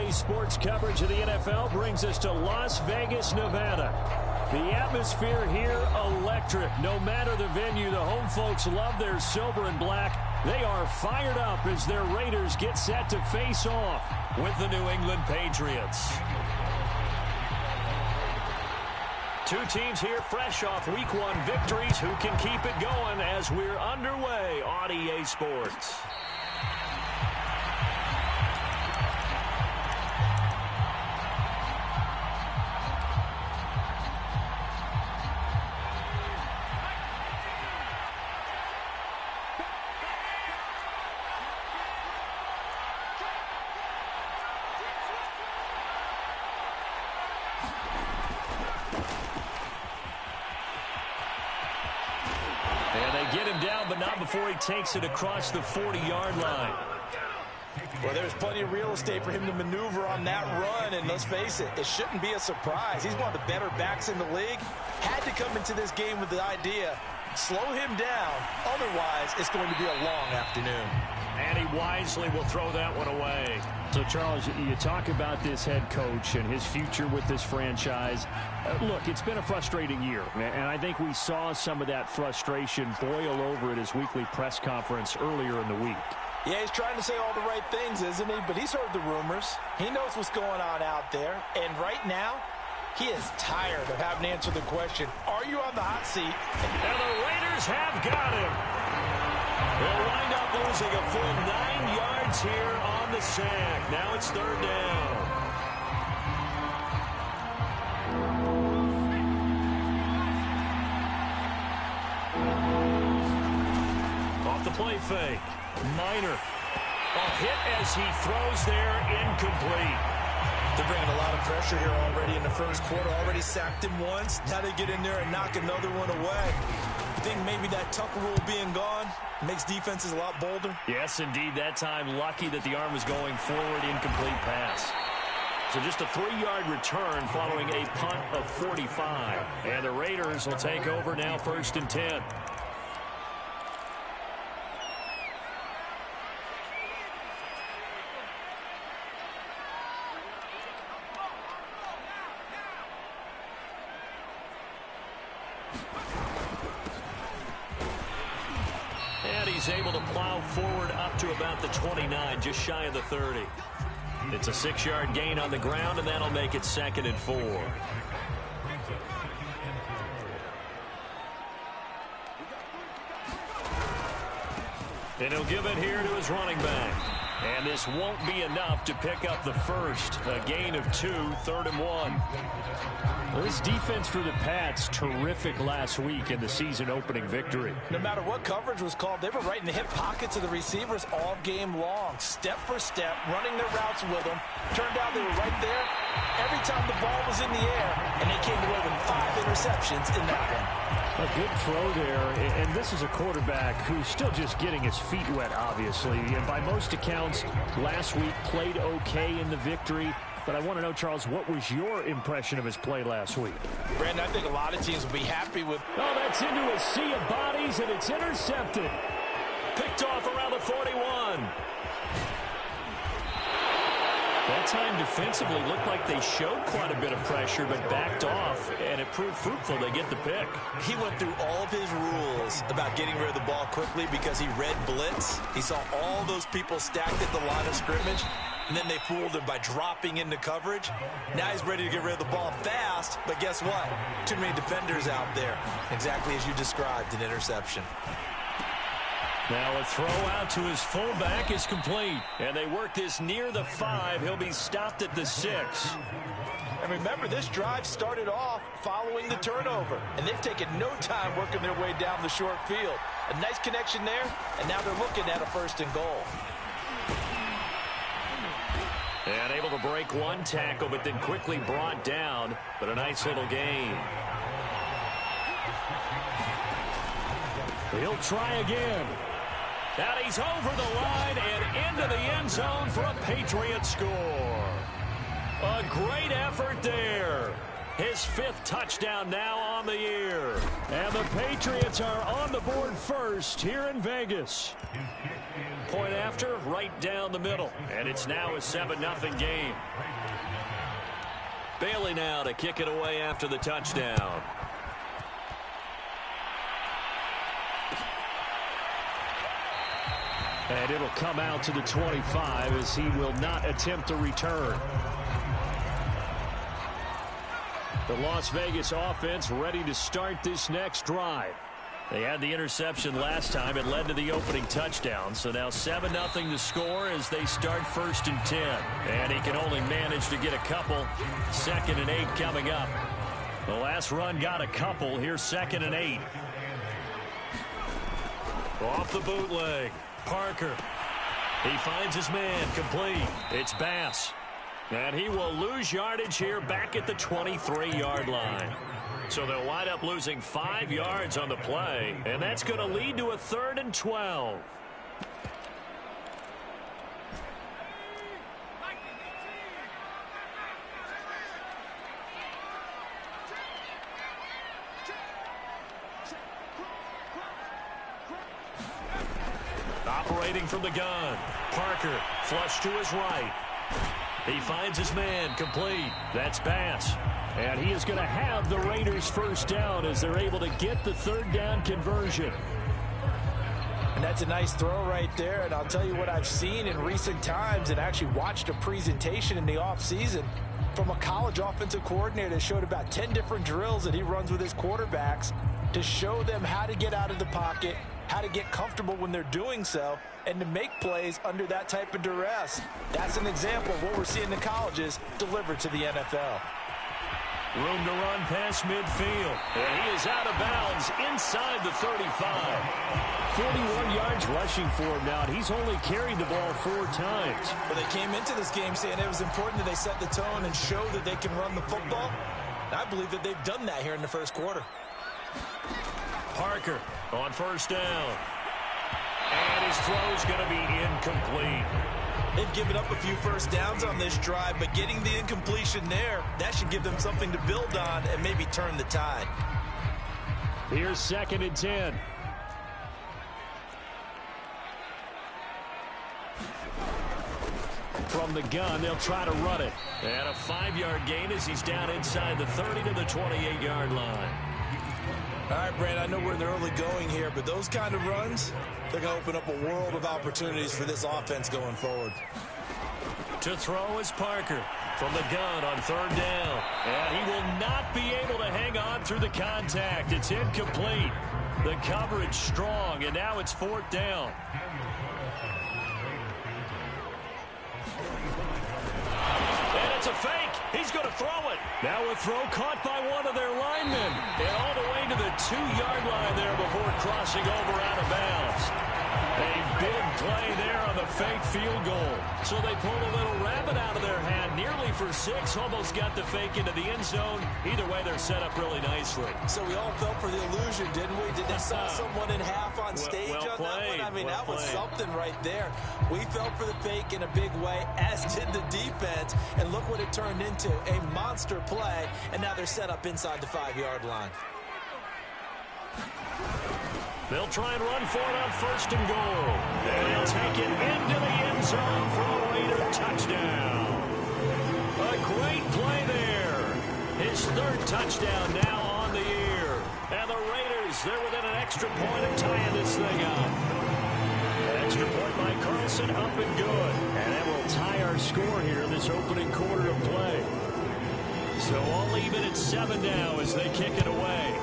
RDA Sports coverage of the NFL brings us to Las Vegas, Nevada. The atmosphere here, electric. No matter the venue, the home folks love their silver and black. They are fired up as their Raiders get set to face off with the New England Patriots. Two teams here fresh off Week 1 victories. Who can keep it going as we're underway on EA Sports? Before he takes it across the 40-yard line. Well, there's plenty of real estate for him to maneuver on that run, and let's face it, it shouldn't be a surprise. He's one of the better backs in the league. Had to come into this game with the idea, slow him down, otherwise it's going to be a long afternoon. And he wisely will throw that one away. So, Charles, you talk about this head coach and his future with this franchise. Look, it's been a frustrating year, and I think we saw some of that frustration boil over at his weekly press conference earlier in the week. Yeah, he's trying to say all the right things, isn't he? But he's heard the rumors. He knows what's going on out there. And right now, he is tired of having to answer the question, are you on the hot seat? And the Raiders have got him. They'll wind up losing a full 9 yards here on the sack. Now it's third down. Off the play fake. Minor. A hit as he throws there, incomplete. They're bringing a lot of pressure here already in the first quarter. Already sacked him once. Now they get in there and knock another one away. I think maybe that Tucker rule being gone makes defenses a lot bolder. Yes, indeed. That time, lucky that the arm was going forward. Incomplete pass. So just a 3-yard return following a punt of 45. And the Raiders will take over now, 1st and 10. Able to plow forward up to about the 29, just shy of the 30. It's a 6-yard gain on the ground, and that'll make it 2nd and 4. And he'll give it here to his running back. And this won't be enough to pick up the first. A gain of 2, 3rd and 1. Well, this defense for the Pats, terrific last week in the season-opening victory. No matter what coverage was called, they were right in the hip pockets of the receivers all game long. Step for step, running their routes with them. Turned out they were right there every time the ball was in the air, and they came away with 5 interceptions in that one. A good throw there, and this is a quarterback who's still just getting his feet wet, obviously. And by most accounts, last week played okay in the victory. But I want to know, Charles, what was your impression of his play last week? Brandon, I think a lot of teams will be happy with... Oh, that's into a sea of bodies, and it's intercepted. Picked off around the 41. That time defensively looked like they showed quite a bit of pressure, but backed off, and it proved fruitful. They get the pick. He went through all of his rules about getting rid of the ball quickly because he read blitz. He saw all those people stacked at the line of scrimmage, and then they fooled him by dropping into coverage. Now he's ready to get rid of the ball fast, but guess what? Too many defenders out there. Exactly as you described, an interception. Now a throw out to his fullback is complete. And they work this near the 5. He'll be stopped at the 6. And remember, this drive started off following the turnover. And they've taken no time working their way down the short field. A nice connection there, and now they're looking at a 1st and goal. And able to break one tackle, but then quickly brought down. But a nice little gain. He'll try again. Now he's over the line and into the end zone for a Patriot score. A great effort there. His 5th touchdown now on the year. And the Patriots are on the board first here in Vegas. Point after, right down the middle. And it's now a 7-0 game. Bailey now to kick it away after the touchdown. And it'll come out to the 25 as he will not attempt a return. The Las Vegas offense ready to start this next drive. They had the interception last time. It led to the opening touchdown. So now 7-0 to score as they start 1st and 10. And he can only manage to get a couple. 2nd and 8 coming up. The last run got a couple. Here's 2nd and 8. Off the bootleg. Parker. He finds his man complete. It's Bass. And he will lose yardage here back at the 23-yard line. So they'll wind up losing 5 yards on the play. And that's going to lead to a 3rd and 12. Operating from the gun. Parker flush to his right. He finds his man complete. That's Bass. And he is going to have the Raiders 1st down as they're able to get the 3rd down conversion. And that's a nice throw right there. And I'll tell you what I've seen in recent times and actually watched a presentation in the offseason from a college offensive coordinator that showed about 10 different drills that he runs with his quarterbacks to show them how to get out of the pocket, how to get comfortable when they're doing so, and to make plays under that type of duress. That's an example of what we're seeing in colleges delivered to the NFL. Room to run past midfield. And he is out of bounds inside the 35. 41 yards rushing for him now, and he's only carried the ball 4 times. But they came into this game saying it was important that they set the tone and show that they can run the football. And I believe that they've done that here in the 1st quarter. Parker on 1st down. And his throw is going to be incomplete. They've given up a few 1st downs on this drive, but getting the incompletion there, that should give them something to build on and maybe turn the tide. Here's 2nd and 10. From the gun, they'll try to run it. And a 5-yard gain as he's down inside the 30 to the 28-yard line. All right, Brad, I know we're in the early going here, but those kind of runs, they're going to open up a world of opportunities for this offense going forward. To throw is Parker from the gun on 3rd down. And he will not be able to hang on through the contact. It's incomplete. The coverage strong, and now it's 4th down. And it's a fake. He's going to throw it. Now a throw caught by one of their linemen. And all the way to the 2-yard line there before crossing over out of bounds. A big play there on the fake field goal. So they pulled a little rabbit out of their hat, nearly for 6, almost got the fake into the end zone. Either way, they're set up really nicely. So we all fell for the illusion, didn't we? Did they saw someone in half on stage on that one? I mean, that was something right there. We fell for the fake in a big way, as did the defense. And look what it turned into, a monster play. And now they're set up inside the 5-yard line. They'll try and run for it on 1st and goal. And he'll take it into the end zone for a Raider touchdown. A great play there. His 3rd touchdown now on the year. And the Raiders, they're within an extra point of tying this thing up. An extra point by Carlson, up and good. And that will tie our score here in this opening quarter of play. So all even at 7 now as they kick it away.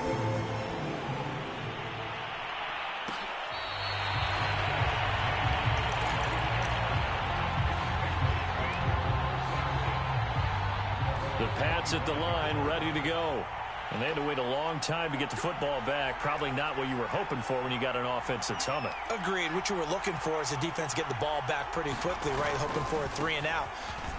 The Pats at the line, ready to go. And they had to wait a long time to get the football back. Probably not what you were hoping for when you got an offense that's humming. Agreed. What you were looking for is the defense get the ball back pretty quickly, right? Hoping for a 3 and out.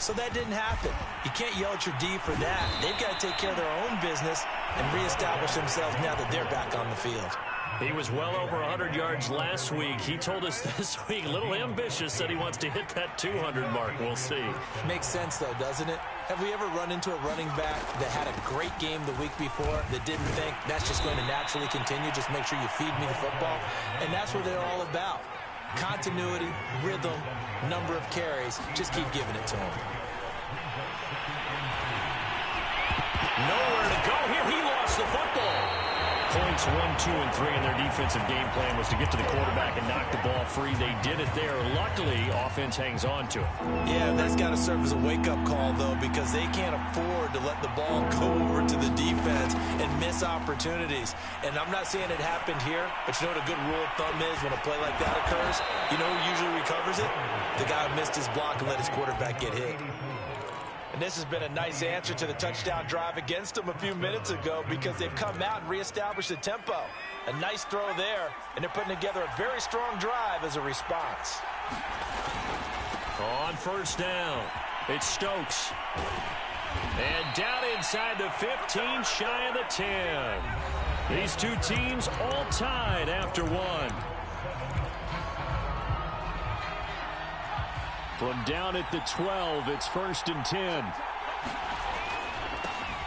So that didn't happen. You can't yell at your D for that. They've got to take care of their own business and reestablish themselves now that they're back on the field. He was well over 100 yards last week. He told us this week, a little ambitious, said he wants to hit that 200 mark. We'll see. Makes sense, though, doesn't it? Have we ever run into a running back that had a great game the week before that didn't think that's just going to naturally continue? Just make sure you feed me the football. And that's what they're all about. Continuity, rhythm, number of carries. Just keep giving it to him. Nowhere to go here. He lost the football. Points 1, 2, and 3 in their defensive game plan was to get to the quarterback and knock the ball free. They did it there. Luckily, offense hangs on to it. Yeah, that's got to serve as a wake-up call, though, because they can't afford to let the ball go over to the defense and miss opportunities. And I'm not saying it happened here, but you know what a good rule of thumb is when a play like that occurs? You know who usually recovers it? The guy who missed his block and let his quarterback get hit. And this has been a nice answer to the touchdown drive against them a few minutes ago because they've come out and reestablished the tempo. A nice throw there, and they're putting together a very strong drive as a response. On first down, it's Stokes. And down inside the 15, shy of the 10. These two teams all tied after one. From down at the 12, it's 1st and 10.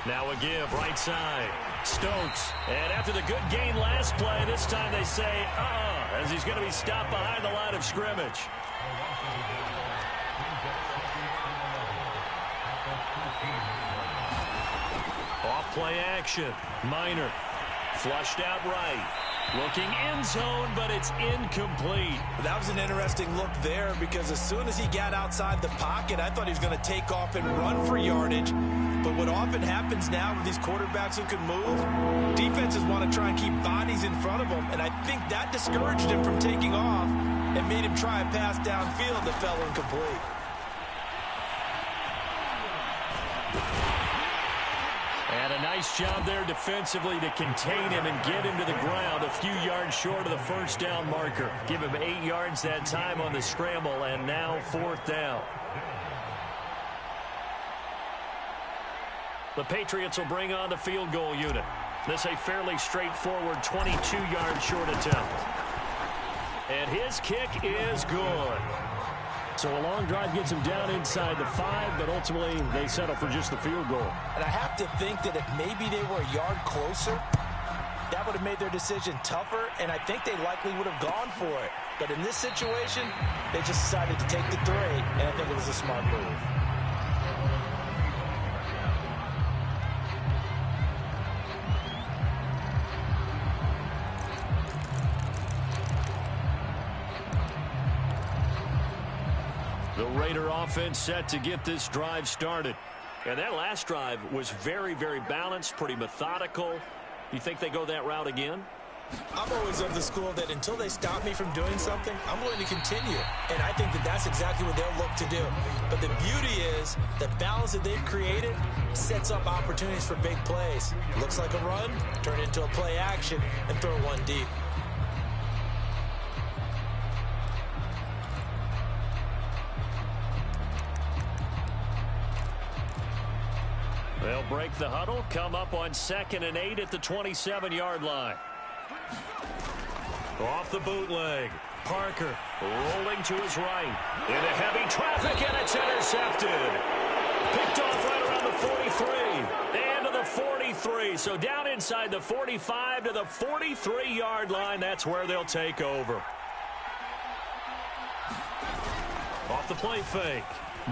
Now a give, right side. Stokes. And after the good gain last play, this time they say, as he's going to be stopped behind the line of scrimmage. Off play action. Minor. Flushed out right. Looking end zone, but it's incomplete. That was an interesting look there because as soon as he got outside the pocket, I thought he was going to take off and run for yardage. But what often happens now with these quarterbacks who can move, defenses want to try and keep bodies in front of them. And I think that discouraged him from taking off and made him try a pass downfield that fell incomplete. And a nice job there defensively to contain him and get him to the ground a few yards short of the first down marker. Give him 8 yards that time on the scramble, and now 4th down. The Patriots will bring on the field goal unit. This a fairly straightforward 22-yard short attempt. And his kick is good. So a long drive gets him down inside the 5, but ultimately they settle for just the field goal. And I have to think that if maybe they were a yard closer, that would have made their decision tougher, and I think they likely would have gone for it. But in this situation, they just decided to take the 3, and I think it was a smart move. The Raider offense set to get this drive started. And that last drive was very, very balanced, pretty methodical. You think they go that route again? I'm always of the school that until they stop me from doing something, I'm going to continue. And I think that that's exactly what they'll look to do. But the beauty is the balance that they've created sets up opportunities for big plays. Looks like a run, turn it into a play action, and throw one deep. They'll break the huddle, come up on 2nd and 8 at the 27-yard line. Off the bootleg. Parker rolling to his right. Into heavy traffic, and it's intercepted. Picked off right around the 43. And to the 43. So down inside the 45 to the 43-yard line. That's where they'll take over. Off the play fake.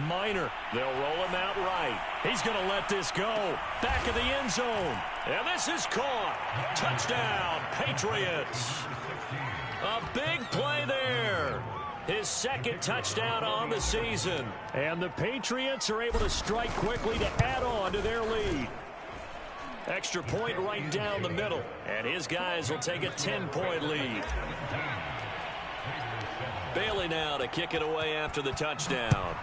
Minor. They'll roll him out right. He's going to let this go. Back of the end zone. And this is caught. Touchdown, Patriots. A big play there. His 2nd touchdown on the season. And the Patriots are able to strike quickly to add on to their lead. Extra point right down the middle. And his guys will take a 10-point lead. Bailey now to kick it away after the touchdown.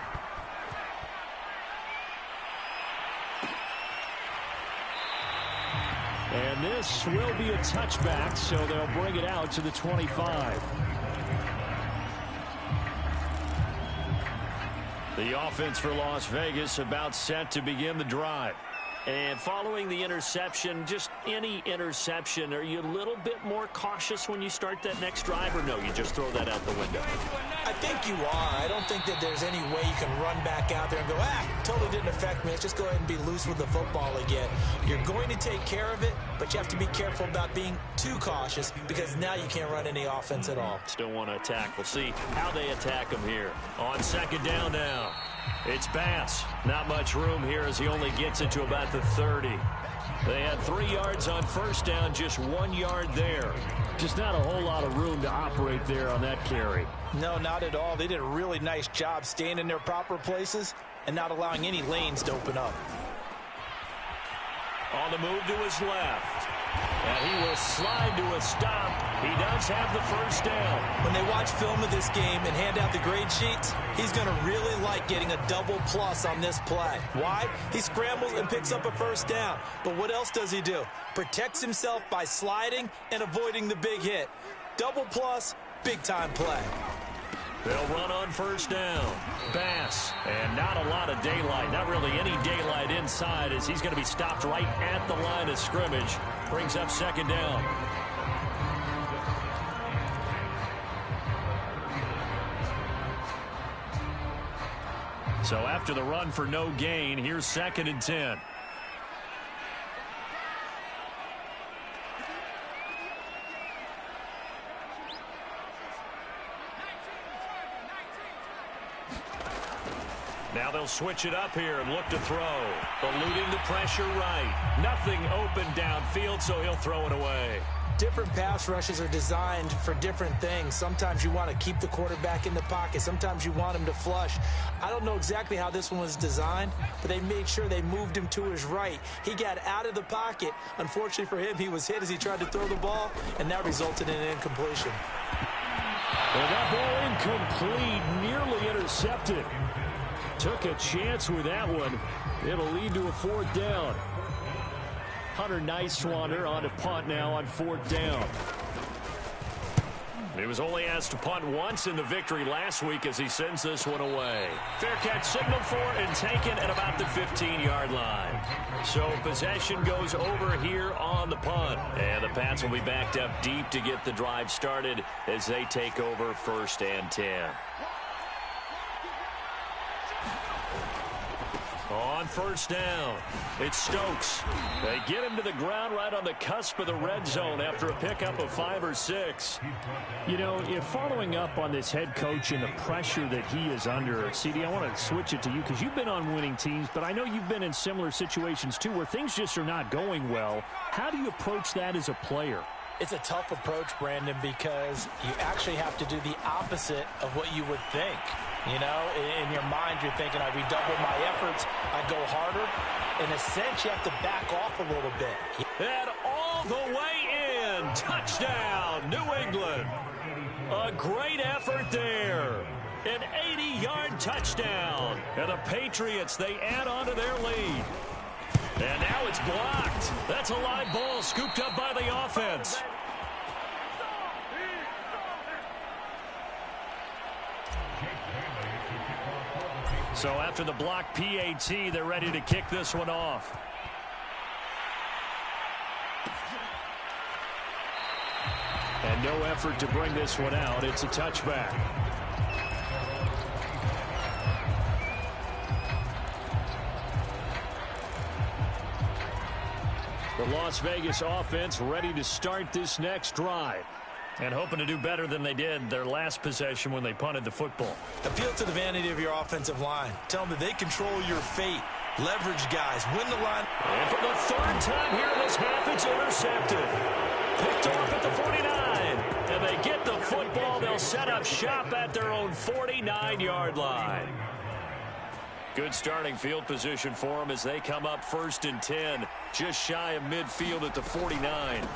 And this will be a touchback, so they'll bring it out to the 25. The offense for Las Vegas about set to begin the drive. And following the interception, just any interception, are you a little bit more cautious when you start that next drive, or no, you just throw that out the window? I think you are. I don't think that there's any way you can run back out there and go, totally didn't affect me. Let's just go ahead and be loose with the football again. You're going to take care of it, but you have to be careful about being too cautious because now you can't run any offense at all. Still want to attack. We'll see how they attack him here. On second down now. It's Bass. Not much room here as he only gets it to about the 30. They had 3 yards on first down, just 1 yard there. Just not a whole lot of room to operate there on that carry. No, not at all. They did a really nice job staying in their proper places and not allowing any lanes to open up. On the move to his left. And he will slide to a stop. He does have the first down. When they watch film of this game and hand out the grade sheets, he's going to really like getting a double plus on this play. Why? He scrambles and picks up a first down. But what else does he do? Protects himself by sliding and avoiding the big hit. Double plus, big-time play. They'll run on first down. Bass. And not a lot of daylight. Not really any daylight inside as he's going to be stopped right at the line of scrimmage. Brings up second down. So after the run for no gain, here's 2nd and 10. Now they'll switch it up here and look to throw. Eluding the pressure right. Nothing open downfield, so he'll throw it away. Different pass rushes are designed for different things. Sometimes you want to keep the quarterback in the pocket. Sometimes you want him to flush. I don't know exactly how this one was designed, but they made sure they moved him to his right. He got out of the pocket. Unfortunately for him, he was hit as he tried to throw the ball, and that resulted in an incompletion. Well, that ball incomplete, nearly intercepted. Took a chance with that one. It'll lead to a 4th down. Hunter Nicewander on a punt now on 4th down. He was only asked to punt once in the victory last week as he sends this one away. Fair catch signaled for and taken at about the 15-yard line. So possession goes over here on the punt. And the Pats will be backed up deep to get the drive started as they take over 1st and 10. On first down, it's Stokes. They get him to the ground right on the cusp of the red zone after a pickup of 5 or 6. You know, if following up on this head coach and the pressure that he is under, CD, I want to switch it to you because you've been on winning teams, but I know you've been in similar situations too where things just are not going well. How do you approach that as a player? It's a tough approach, Brandon, because you actually have to do the opposite of what you would think. You know, in your mind, you're thinking, I redouble my efforts, I go harder. In a sense, you have to back off a little bit. And all the way in, touchdown, New England. A great effort there. An 80-yard touchdown. And the Patriots, they add on to their lead. And now it's blocked. That's a live ball scooped up by the offense. So after the block PAT, they're ready to kick this one off. And no effort to bring this one out. It's a touchback. The Las Vegas offense ready to start this next drive. And hoping to do better than they did their last possession when they punted the football. Appeal to the vanity of your offensive line. Tell them that they control your fate. Leverage guys. Win the line. And for the 3rd time here in this half, it's intercepted. Picked off at the 49. And they get the football. They'll set up shop at their own 49-yard line. Good starting field position for them as they come up 1st and 10. Just shy of midfield at the 49.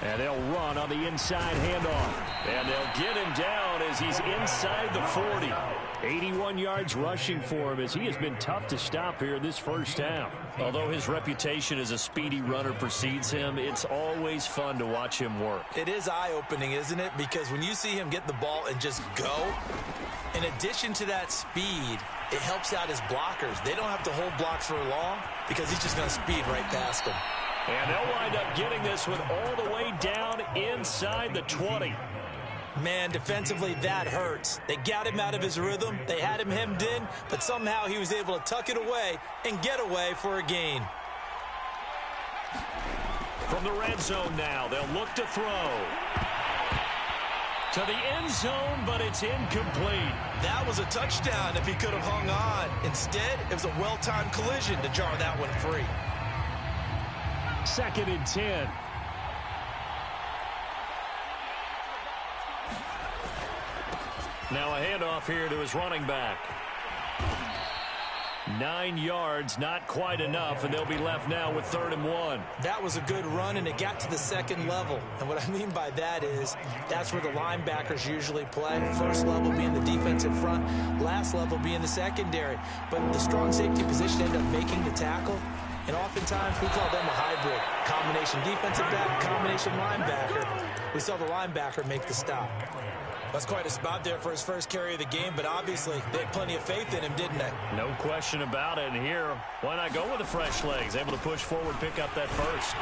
And they'll run on the inside handoff. And they'll get him down as he's inside the 40. 81 yards rushing for him as he has been tough to stop here this first half. Although his reputation as a speedy runner precedes him, it's always fun to watch him work. It is eye-opening, isn't it? Because when you see him get the ball and just go, In addition to that speed, it helps out his blockers. They don't have to hold blocks for long because he's just going to speed right past them. And they'll wind up getting this one all the way down inside the 20. Man, defensively, that hurts. They got him out of his rhythm. They had him hemmed in, but somehow he was able to tuck it away and get away for a gain. From the red zone now, they'll look to throw. To the end zone, but it's incomplete. That was a touchdown if he could have hung on. Instead, it was a well-timed collision to jar that one free. 2nd and 10. Now a handoff here to his running back. 9 yards, not quite enough, and they'll be left now with 3rd and 1. That was a good run, and it got to the second level. And what I mean by that is that's where the linebackers usually play. First level being the defensive front, last level being the secondary. But the strong safety position ended up making the tackle. And oftentimes we call them a hybrid. Combination defensive back, combination linebacker. We saw the linebacker make the stop. That's quite a spot there for his first carry of the game, but obviously they had plenty of faith in him, didn't they? No question about it. And here, why not go with the fresh legs? Able to push forward, pick up that first.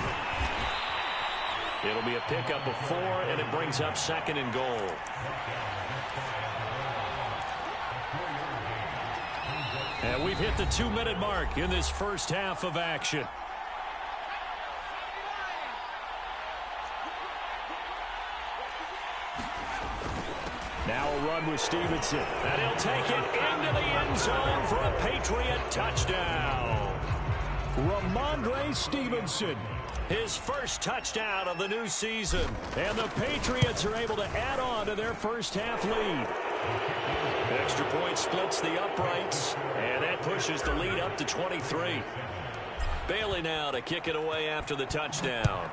It'll be a pickup of 4, and it brings up 2nd and goal. And we've hit the 2-minute mark in this first half of action. Now a run with Stevenson. And he'll take it into the end zone for a Patriot touchdown. Ramondre Stevenson, his first touchdown of the new season. And the Patriots are able to add on to their first half lead. Extra point splits the uprights, and that pushes the lead up to 23. Bailey now to kick it away after the touchdown.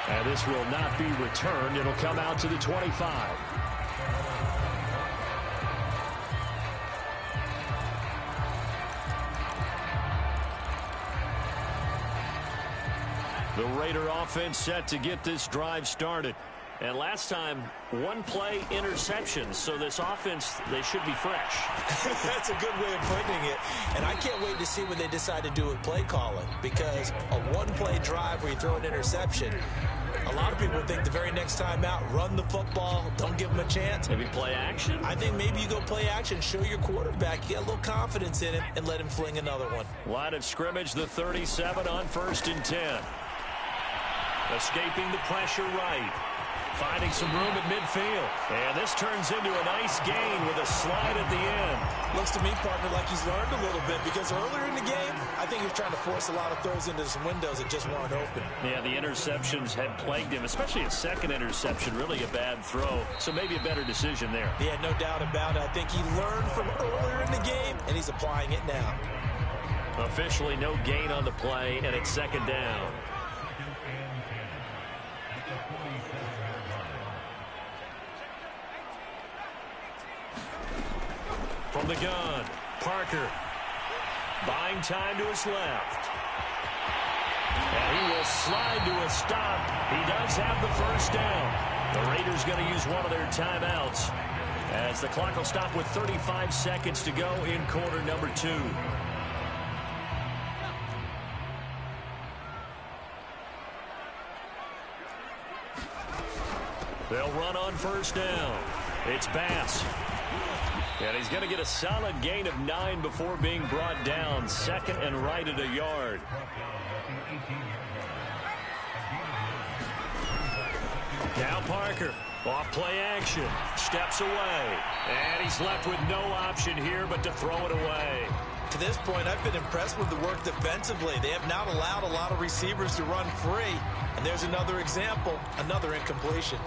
And this will not be returned. It'll come out to the 25. The Raider offense set to get this drive started. And last time, 1-play interception. So this offense, they should be fresh. That's a good way of putting it. And I can't wait to see what they decide to do with play calling. Because a 1-play drive where you throw an interception, a lot of people think the very next time out, run the football, don't give them a chance. Maybe play action? I think maybe you go play action, show your quarterback, get a little confidence in him, and let him fling another one. Line of scrimmage, the 37 on 1st and 10. Escaping the pressure right. Finding some room at midfield. And this turns into a nice gain with a slide at the end. Looks to me, partner, like he's learned a little bit because earlier in the game, I think he was trying to force a lot of throws into some windows that just weren't open. Yeah, the interceptions had plagued him, especially a second interception, really a bad throw. So maybe a better decision there. Yeah, no doubt about it. I think he learned from earlier in the game, and he's applying it now. Officially no gain on the play, and it's 2nd down. From the gun, Parker. Buying time to his left. And he will slide to a stop. He does have the first down. The Raiders going to use one of their timeouts as the clock will stop with 35 seconds to go in quarter number 2. They'll run on first down. It's Bass. And he's going to get a solid gain of 9 before being brought down. 2nd and right at a yard. Now Parker, off play action, steps away. And he's left with no option here but to throw it away. To this point, I've been impressed with the work defensively. They have not allowed a lot of receivers to run free. And there's another example, another incompletion.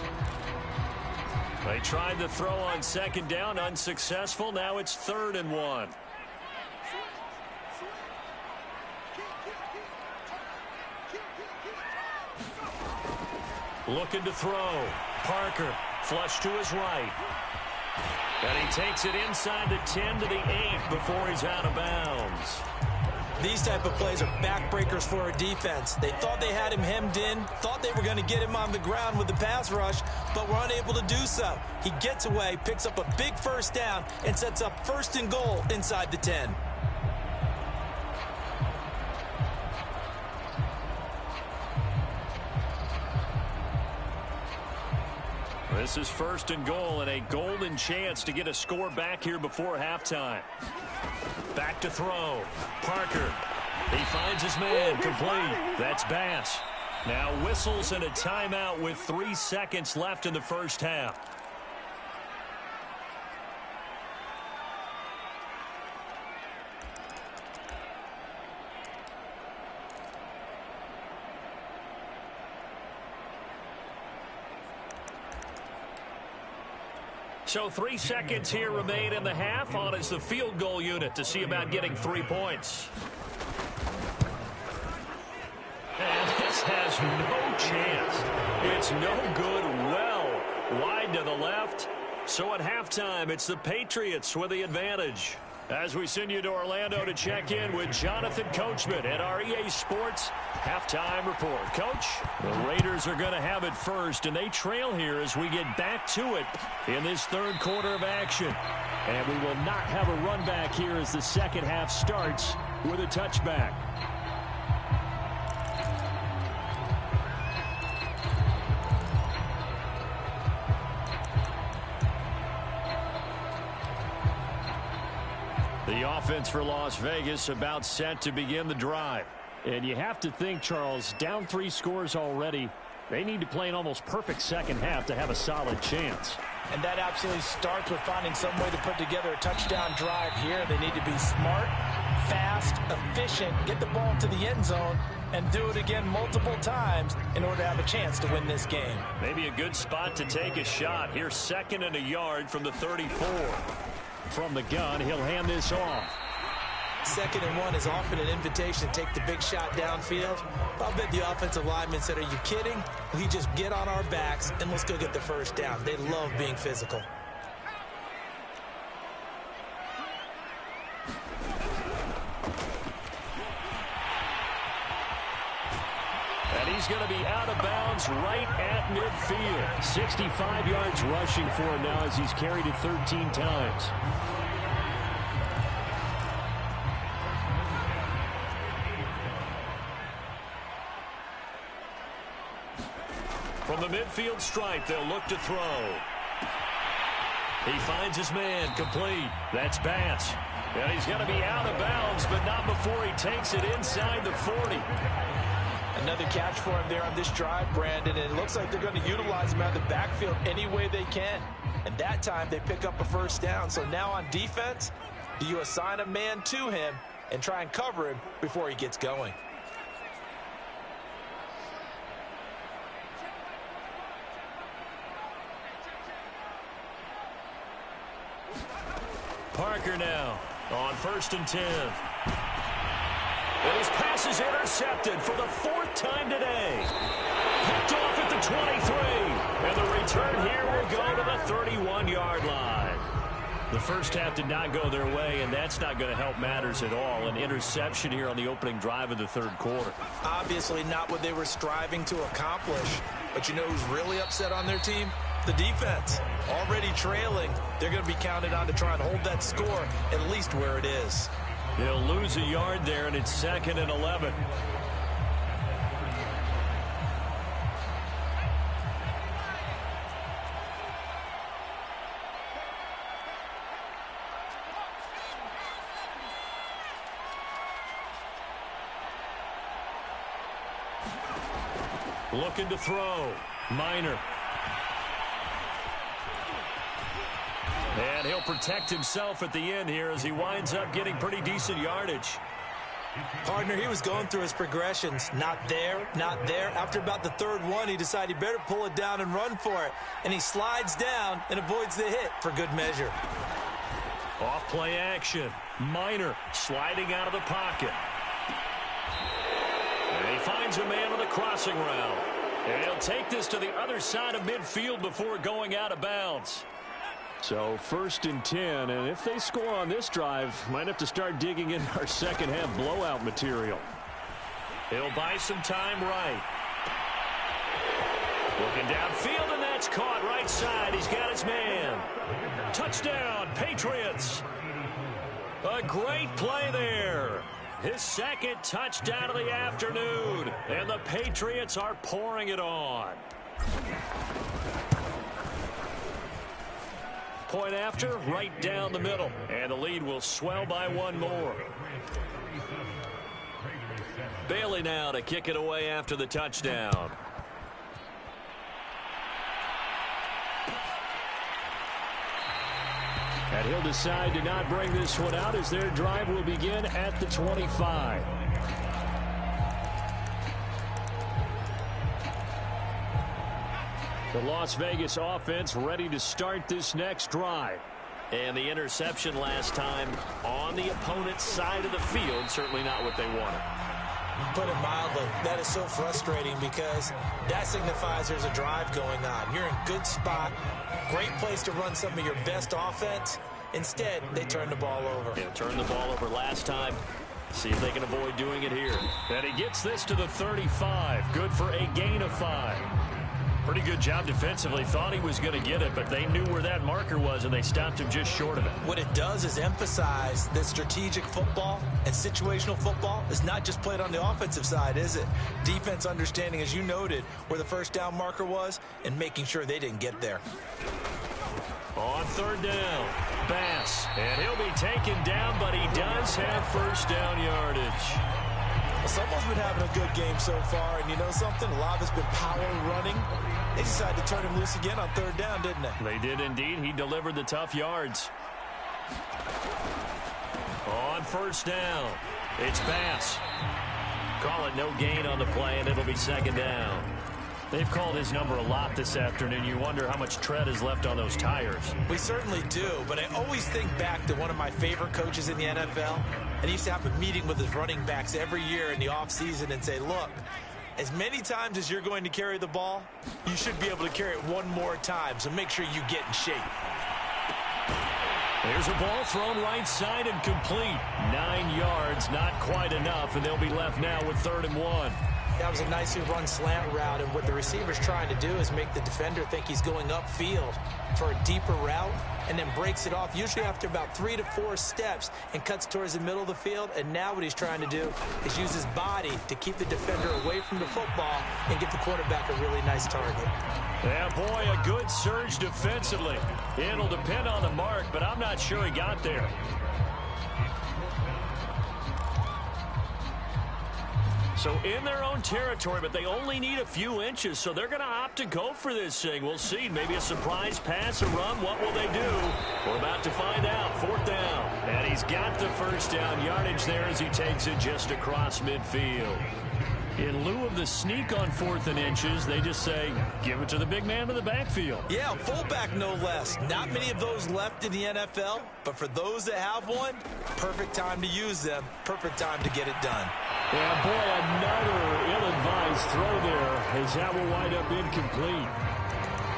They tried the throw on 2nd down, unsuccessful. Now it's 3rd and 1. Looking to throw. Parker, flush to his right. And he takes it inside the 10 to the 8 before he's out of bounds. These type of plays are backbreakers for a defense. They thought they had him hemmed in, thought they were going to get him on the ground with the pass rush, but were unable to do so. He gets away, picks up a big first down, and sets up 1st and goal inside the 10. This is 1st and goal and a golden chance to get a score back here before halftime. Back to throw. Parker. He finds his man. Complete. That's Bass. Now whistles and a timeout with 3 seconds left in the first half. So 3 seconds here remain in the half. On is the field goal unit to see about getting 3 points. And this has no chance. It's no good. Well, wide to the left. So at halftime, it's the Patriots with the advantage. As we send you to Orlando to check in with Jonathan Coachman at our EA Sports Halftime Report. Coach, the Raiders are going to have it first, and they trail here as we get back to it in this 3rd quarter of action. And we will not have a run back here as the second half starts with a touchback. The offense for Las Vegas about set to begin the drive. And you have to think, Charles, down 3 scores already. They need to play an almost perfect second half to have a solid chance. And that absolutely starts with finding some way to put together a touchdown drive here. They need to be smart, fast, efficient, get the ball to the end zone, and do it again multiple times in order to have a chance to win this game. Maybe a good spot to take a shot. Here's 2nd and a yard from the 34. From the gun, he'll hand this off. 2nd and 1 is often an invitation to take the big shot downfield. I'll bet the offensive lineman said, are you kidding? We just get on our backs and let's go get the first down. They love being physical. And he's going to be out of bounds right at midfield. 65 yards rushing for him now as he's carried it 13 times. From the midfield stripe, they'll look to throw. He finds his man. Complete. That's Bass. And he's going to be out of bounds, but not before he takes it inside the 40. Another catch for him there on this drive, Brandon, and it looks like they're going to utilize him out of the backfield any way they can. And that time they pick up a first down. So now on defense, do you assign a man to him and try and cover him before he gets going? Parker now on 1st and 10. And his pass is intercepted for the 4th time today. Picked off at the 23. And the return here will go to the 31-yard line. The first half did not go their way, and that's not going to help matters at all. An interception here on the opening drive of the 3rd quarter. Obviously not what they were striving to accomplish. But you know who's really upset on their team? The defense. Already trailing. They're going to be counted on to try and hold that score at least where it is. They'll lose a yard there, and it's 2nd and 11. Looking to throw. Minor. And he'll protect himself at the end here as he winds up getting pretty decent yardage. Partner, he was going through his progressions. Not there, not there. After about the 3rd one, he decided he better pull it down and run for it. And he slides down and avoids the hit for good measure. Off play action. Minor sliding out of the pocket. And he finds a man on the crossing route. And he'll take this to the other side of midfield before going out of bounds. So 1st and 10, and if they score on this drive, might have to start digging in our second half blowout material. He'll buy some time right. Looking downfield, and that's caught right side. He's got his man. Touchdown, Patriots. A great play there. His second touchdown of the afternoon. And the Patriots are pouring it on. Point after, right down the middle. And the lead will swell by one more. Bailey now to kick it away after the touchdown. And he'll decide to not bring this one out as their drive will begin at the 25. The Las Vegas offense ready to start this next drive. And the interception last time on the opponent's side of the field, certainly not what they wanted. Put it mildly, that is so frustrating because that signifies there's a drive going on. You're in good spot, great place to run some of your best offense. Instead, they turn the ball over. Yeah, turned the ball over last time. See if they can avoid doing it here. And he gets this to the 35. Good for a gain of 5. Pretty good job defensively. Thought he was going to get it, but they knew where that marker was, and they stopped him just short of it. What it does is emphasize that strategic football and situational football is not just played on the offensive side, is it? Defense understanding, as you noted, where the first down marker was and making sure they didn't get there. On 3rd down, Bass. And he'll be taken down, but he does have first down yardage. Someone's been having a good game so far, and you know something? A lot of it's been power running. They decided to turn him loose again on 3rd down, didn't they? They did indeed. He delivered the tough yards. On 1st down, it's Bass. Call it no gain on the play, and it'll be 2nd down. They've called his number a lot this afternoon. You wonder how much tread is left on those tires. We certainly do, but I always think back to one of my favorite coaches in the NFL. And he used to have a meeting with his running backs every year in the offseason and say, look, as many times as you're going to carry the ball, you should be able to carry it one more time, so make sure you get in shape. There's a ball thrown right side and complete. 9 yards, not quite enough, and they'll be left now with 3rd and 1. That was a nicely run slant route, and what the receiver's trying to do is make the defender think he's going upfield for a deeper route and then breaks it off, usually after about 3 to 4 steps, and cuts towards the middle of the field. And now what he's trying to do is use his body to keep the defender away from the football and get the quarterback a really nice target. Yeah, boy, a good surge defensively. It'll depend on the mark, but I'm not sure he got there. So in their own territory, but they only need a few inches, so they're going to opt to go for this thing. We'll see. Maybe a surprise pass or run. What will they do? We're about to find out. 4th down. And he's got the first down yardage there as he takes it just across midfield. In lieu of the sneak on 4th and inches, they just say, give it to the big man in the backfield. Yeah, fullback no less. Not many of those left in the NFL, but for those that have one, perfect time to use them. Perfect time to get it done. Yeah, boy, another ill-advised throw there as that will wind up incomplete.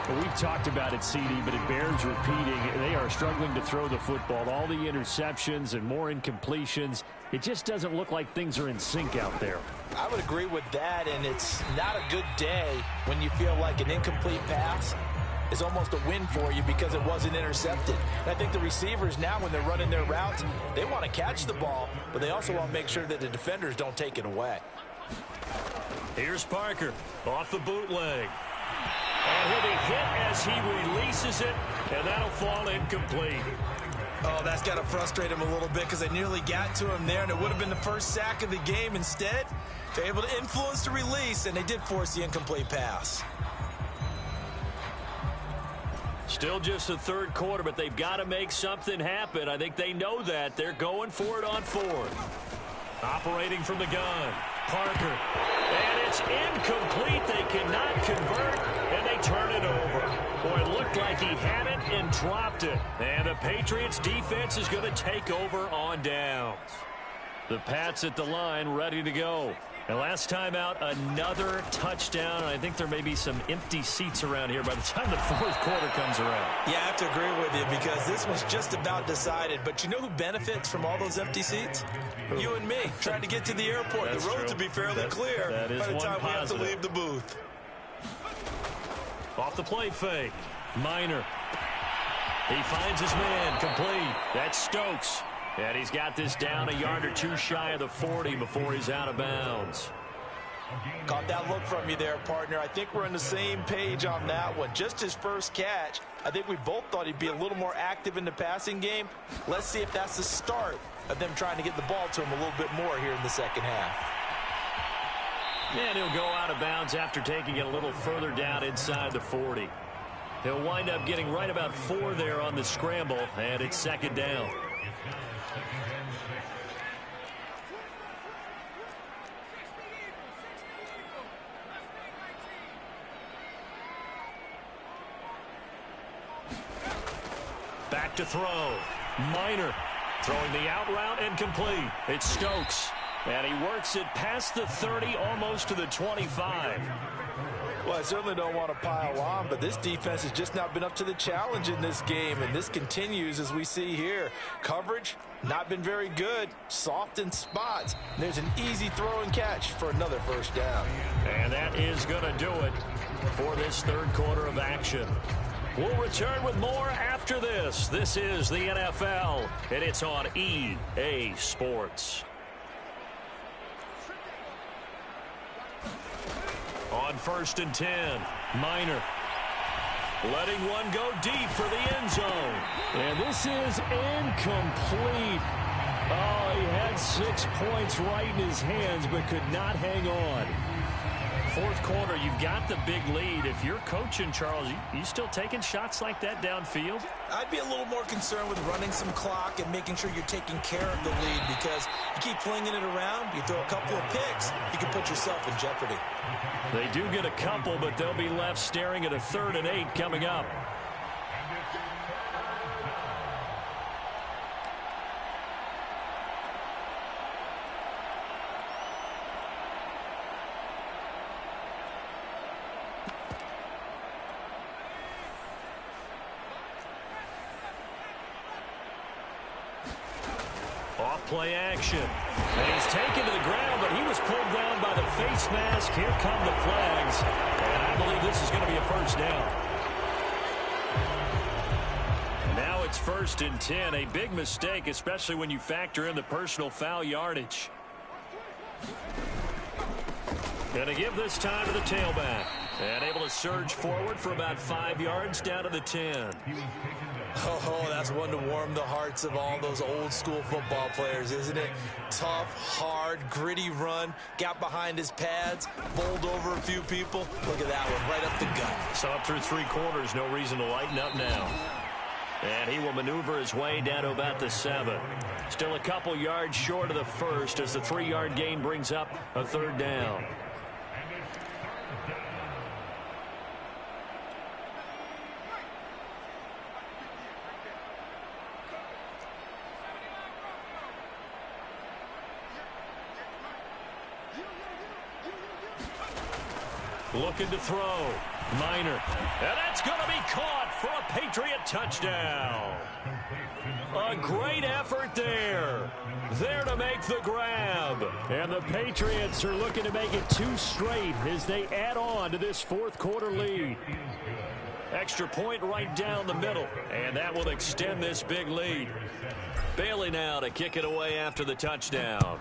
Well, we've talked about it, CD, but it bears repeating. They are struggling to throw the football. All the interceptions and more incompletions. It just doesn't look like things are in sync out there. I would agree with that, and it's not a good day when you feel like an incomplete pass is almost a win for you because it wasn't intercepted. And I think the receivers now, when they're running their routes, they want to catch the ball, but they also want to make sure that the defenders don't take it away. Here's Parker off the bootleg. And he'll be hit as he releases it, and that'll fall incomplete. Oh, that's got to frustrate him a little bit because they nearly got to him there, and it would have been the first sack of the game. Instead, they're able to influence the release, and they did force the incomplete pass. Still just the 3rd quarter, but they've got to make something happen. I think they know that. They're going for it on 4th. Operating from the gun, Parker. And it's incomplete. They cannot convert, and they turn it over. Boy, it looked like he had it and dropped it. And the Patriots defense is going to take over on downs. The Pats at the line ready to go. And last time out, another touchdown. I think there may be some empty seats around here by the time the fourth quarter comes around. Yeah, I have to agree with you because this one's just about decided. But you know who benefits from all those empty seats? Who? You and me, trying to get to the airport. That's the road true. to be fairly clear by the time we have to leave the booth. Off the play fake. Minor. He finds his man complete. That's Stokes. And he's got this down a yard or two shy of the 40 before he's out of bounds. Caught that look from you there, partner. I think we're on the same page on that one. Just his first catch. I think we both thought he'd be a little more active in the passing game. Let's see if that's the start of them trying to get the ball to him a little bit more here in the second half. And he'll go out of bounds after taking it a little further down inside the 40. He'll wind up getting right about 4 there on the scramble, and it's second down. Back to throw. Minor throwing the out route and complete. It's Stokes. And he works it past the 30, almost to the 25. Well, I certainly don't want to pile on, but this defense has just not been up to the challenge in this game, and this continues as we see here. Coverage, not been very good, soft in spots. There's an easy throw and catch for another first down. And that is going to do it for this third quarter of action. We'll return with more after this. This is the NFL, and it's on EA Sports. On 1st and 10, Minor letting one go deep for the end zone. And this is incomplete. Oh, he had 6 points right in his hands, but could not hang on. Fourth quarter, you've got the big lead. If you're coaching, Charles, you still taking shots like that downfield? I'd be a little more concerned with running some clock and making sure you're taking care of the lead, because you keep flinging it around, you throw a couple of picks, you can put yourself in jeopardy. They do get a couple, but they'll be left staring at a 3rd and 8 coming up. Play action. And he's taken to the ground, but he was pulled down by the face mask. Here come the flags. And I believe this is going to be a first down. Now it's 1st and 10. A big mistake, especially when you factor in the personal foul yardage. Going to give this time to the tailback. And able to surge forward for about 5 yards down to the 10. Oh, that's one to warm the hearts of all those old school football players, isn't it? Tough, hard, gritty run, got behind his pads, bowled over a few people. Look at that one, right up the gut. So up through 3 quarters, no reason to lighten up now. And he will maneuver his way down to about the 7. Still a couple yards short of the first as the 3-yard gain brings up a 3rd down. Looking to throw. Minor. And that's going to be caught for a Patriot touchdown. A great effort there. There to make the grab. And the Patriots are looking to make it 2 straight as they add on to this fourth quarter lead. Extra point right down the middle. And that will extend this big lead. Bailey now to kick it away after the touchdown.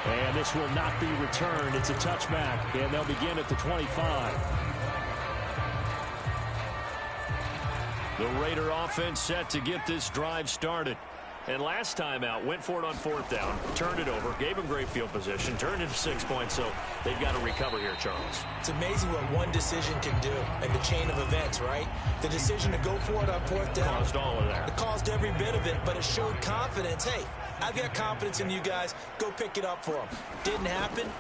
And this will not be returned. It's a touchback, and they'll begin at the 25. The Raider offense set to get this drive started. And last time out, went for it on 4th down, turned it over, gave them great field position, turned it 6 points, so they've got to recover here, Charles. It's amazing what one decision can do in the chain of events, right? The decision to go for it on 4th down. Caused all of that. It caused every bit of it, but it showed confidence. Hey, I've got confidence in you guys. Go pick it up for them. Didn't happen.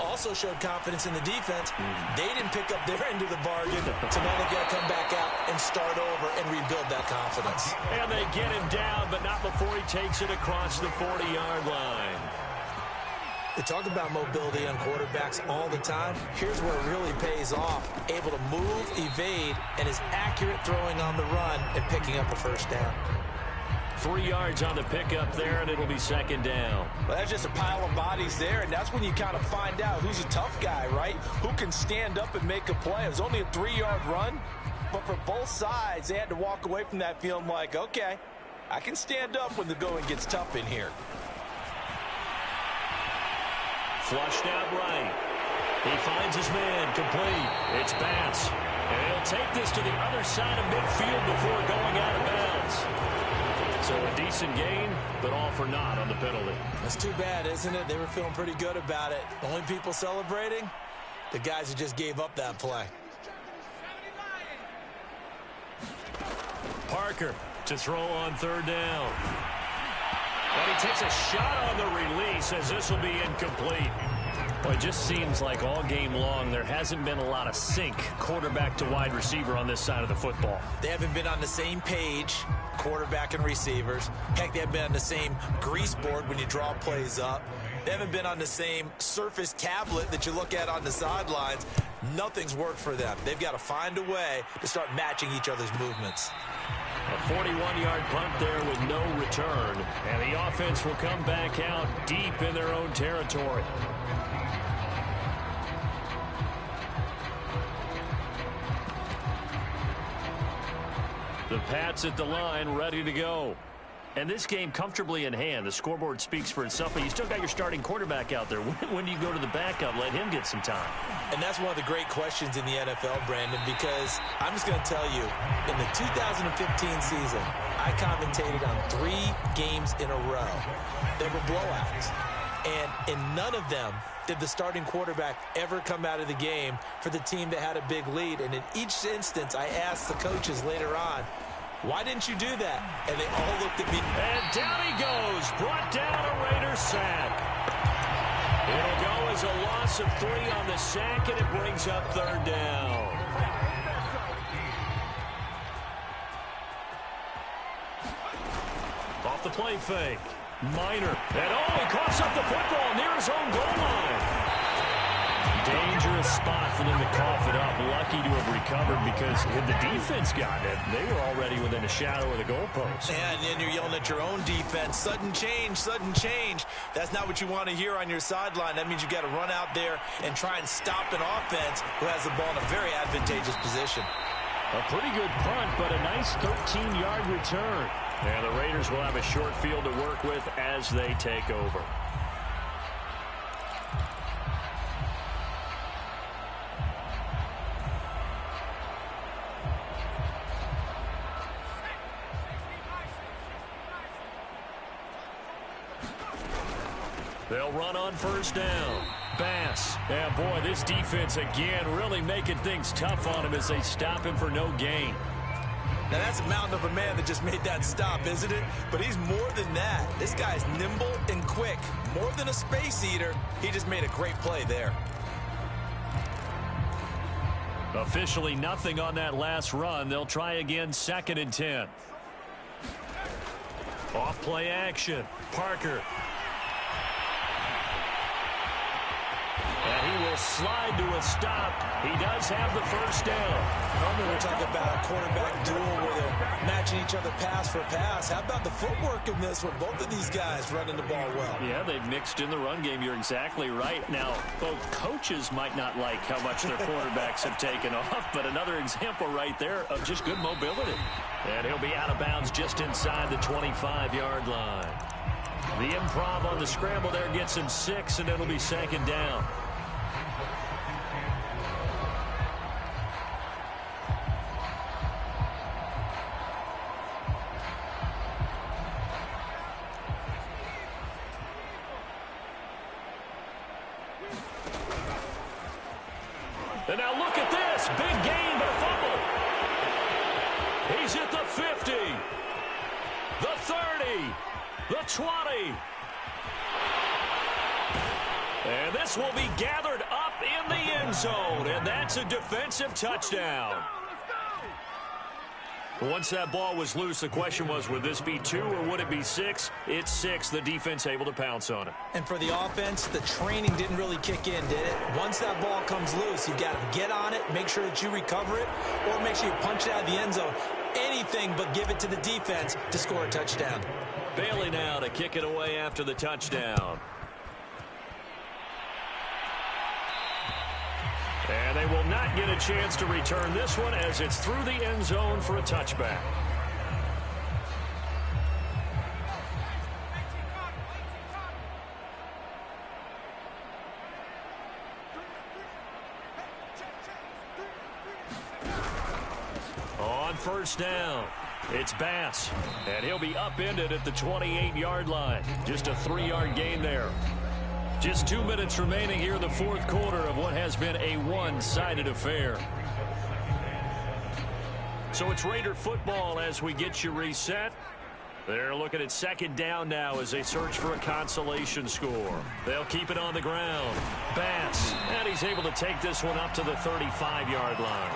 also showed confidence in the defense. They didn't pick up their end of the bargain, so now they got to come back out and start over and rebuild that confidence. And they get him down, but not before he takes it across the 40-yard line. They talk about mobility on quarterbacks all the time. Here's where it really pays off. Able to move, evade, and is accurate throwing on the run and picking up a first down. 3 yards on the pickup there, and it'll be second down. Well, that's just a pile of bodies there, and that's when you kind of find out who's a tough guy, right? Who can stand up and make a play. It was only a 3-yard run, but for both sides, they had to walk away from that feeling like, okay, I can stand up when the going gets tough in here. Flushed out right. He finds his man, complete. It's Bass. And he'll take this to the other side of midfield before going out of bounds. So a decent gain, but all for naught on the penalty. That's too bad, isn't it? They were feeling pretty good about it. The only people celebrating, the guys who just gave up that play. Parker to throw on third down. And he takes a shot on the release as this will be incomplete. Well, it just seems like all game long there hasn't been a lot of sync quarterback to wide receiver on this side of the football. They haven't been on the same page, quarterback and receivers. Heck, they haven't been on the same grease board when you draw plays up. They haven't been on the same surface tablet that you look at on the sidelines. Nothing's worked for them. They've got to find a way to start matching each other's movements. A 41-yard punt there with no return. And the offense will come back out deep in their own territory. The Pats at the line, ready to go. And this game comfortably in hand. The scoreboard speaks for itself, but you still got your starting quarterback out there. When do you go to the backup? Let him get some time. And that's one of the great questions in the NFL, Brandon, because I'm just going to tell you, in the 2015 season, I commentated on 3 games in a row. They were blowouts. And in none of them did the starting quarterback ever come out of the game for the team that had a big lead. And in each instance, I asked the coaches later on, why didn't you do that? And they all looked at me. And down he goes. Brought down a Raider sack. It'll go as a loss of 3 on the sack, and it brings up third down. Off the play fake. Minor. And he coughs up the football near his own goal line. Dangerous spot for them to cough it up. Lucky to have recovered because had the defense gotten it, they were already within a shadow of the goalpost. And then you're yelling at your own defense. Sudden change, sudden change. That's not what you want to hear on your sideline. That means you got to run out there and try and stop an offense who has the ball in a very advantageous position. A pretty good punt, but a nice 13-yard return. And the Raiders will have a short field to work with as they take over. They'll run on first down. Bass. And boy, this defense again really making things tough on him as they stop him for no gain. Now, that's a mountain of a man that just made that stop, isn't it? But he's more than that. This guy's nimble and quick. More than a space eater, he just made a great play there. Officially nothing on that last run. They'll try again, 2nd and 10. Off play action. Parker. And he will slide to a stop. He does have the first down. Normally we're talking about a quarterback duel where they're matching each other pass for pass. How about the footwork in this with both of these guys running the ball well? Yeah, they've mixed in the run game. You're exactly right. Now, both coaches might not like how much their quarterbacks have taken off, but another example right there of just good mobility. And he'll be out of bounds just inside the 25-yard line. The improv on the scramble there gets him 6, and it'll be 2nd down. And now look at this. Big gain, but a fumble. He's at the 50, the 30, the 20. And this will be gathered up in the end zone, and that's a defensive touchdown. Once that ball was loose, the question was, would this be 2 or would it be 6? It's 6. The defense able to pounce on it. And for the offense, the training didn't really kick in, did it? Once that ball comes loose, you got to get on it, make sure that you recover it, or make sure you punch it out of the end zone. Anything but give it to the defense to score a touchdown. Bailey now to kick it away after the touchdown. And they will not get a chance to return this one as it's through the end zone for a touchback. On first down, it's Bass, and he'll be upended at the 28-yard line. Just a 3-yard gain there. Just 2 minutes remaining here in the fourth quarter of what has been a one-sided affair. So it's Raider football as we get you reset. They're looking at second down now as they search for a consolation score. They'll keep it on the ground. Bass, and he's able to take this one up to the 35-yard line.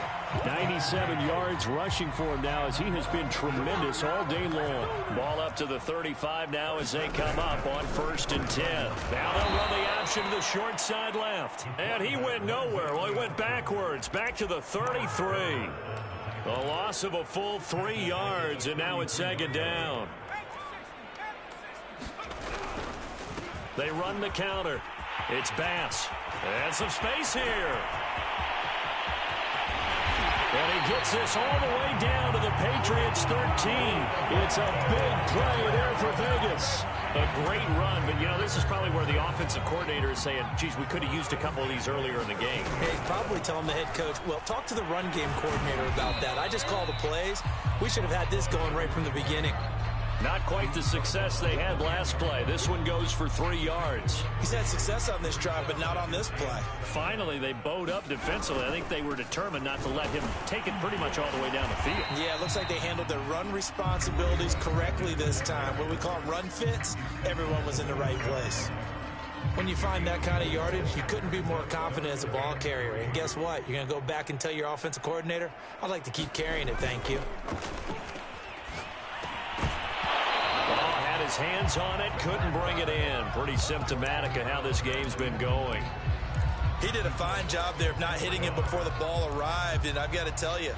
97 yards rushing for him now as he has been tremendous all day long. Ball up to the 35 now as they come up on 1st and 10. Now they'll run the option to the short side left. And he went nowhere. Well, he went backwards, back to the 33. A loss of a full 3 yards, and now it's second down. They run the counter. It's Bass. And some space here. And he gets this all the way down to the Patriots' 13. It's a big play there for Vegas. A great run, but, you know, this is probably where the offensive coordinator is saying, geez, we could have used a couple of these earlier in the game. Hey, he's probably telling the head coach, well, talk to the run game coordinator about that. I just call the plays. We should have had this going right from the beginning. Not quite the success they had last play. This one goes for 3 yards. He's had success on this drive, but not on this play. Finally, they bowed up defensively. I think they were determined not to let him take it pretty much all the way down the field. Yeah, it looks like they handled their run responsibilities correctly this time. What we call run fits, everyone was in the right place. When you find that kind of yardage, you couldn't be more confident as a ball carrier. And guess what? You're going to go back and tell your offensive coordinator, I'd like to keep carrying it, thank you. His hands on it, couldn't bring it in. Pretty symptomatic of how this game's been going. He did a fine job there of not hitting it before the ball arrived, and I've got to tell you,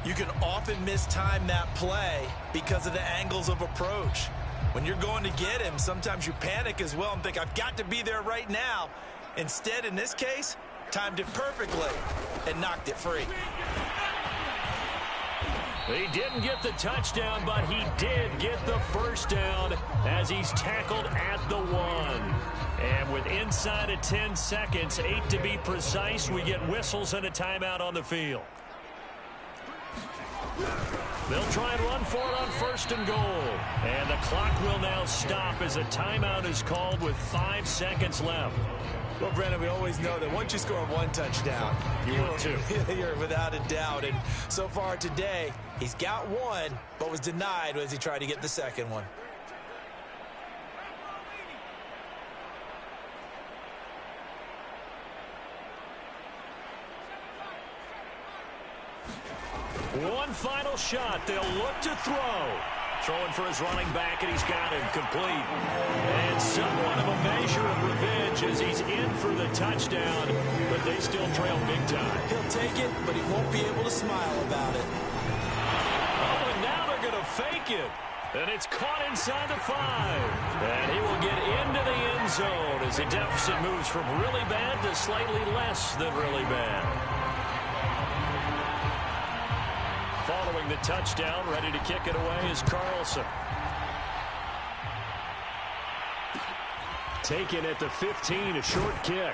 you can often mistime that play because of the angles of approach. When you're going to get him, sometimes you panic as well and think, I've got to be there right now. Instead, in this case, timed it perfectly and knocked it free. He didn't get the touchdown, but he did get the first down as he's tackled at the 1. And with inside of 10 seconds, 8 to be precise, we get whistles and a timeout on the field. They'll try and run for it on 1st and goal. And the clock will now stop as a timeout is called with 5 seconds left. Well, Brennan, we always know that once you score 1 touchdown, you're without a doubt. And so far today, he's got 1, but was denied as he tried to get the second one. One final shot. They'll look to throw. Throwing for his running back, and he's got him complete. And somewhat of a measure of revenge as he's in for the touchdown, but they still trail big time. He'll take it, but he won't be able to smile about it. Oh, and now they're going to fake it. And it's caught inside the 5. And he will get into the end zone as the deficit moves from really bad to slightly less than really bad. Following the touchdown, ready to kick it away is Carlson. Taken at the 15, a short kick.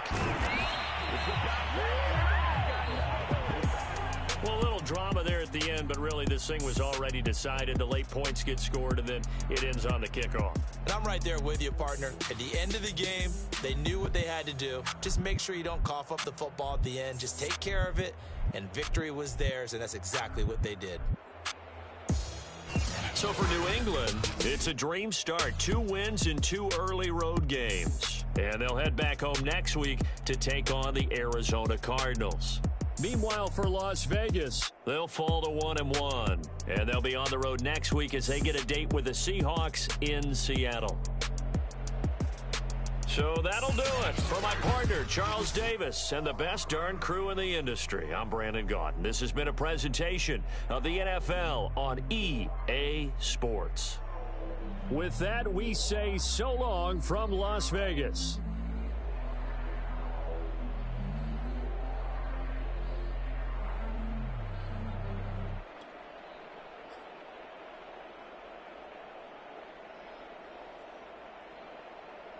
Well, a little drama there at the end, but really this thing was already decided. The late points get scored, and then it ends on the kickoff. And I'm right there with you, partner. At the end of the game, they knew what they had to do. Just make sure you don't cough up the football at the end. Just take care of it, and victory was theirs, and that's exactly what they did. So for New England, it's a dream start. 2 wins in 2 early road games. And they'll head back home next week to take on the Arizona Cardinals. Meanwhile, for Las Vegas, they'll fall to 1-1. And they'll be on the road next week as they get a date with the Seahawks in Seattle. So that'll do it. For my partner, Charles Davis, and the best darn crew in the industry, I'm Brandon Gaudin. This has been a presentation of the NFL on EA Sports. With that, we say so long from Las Vegas.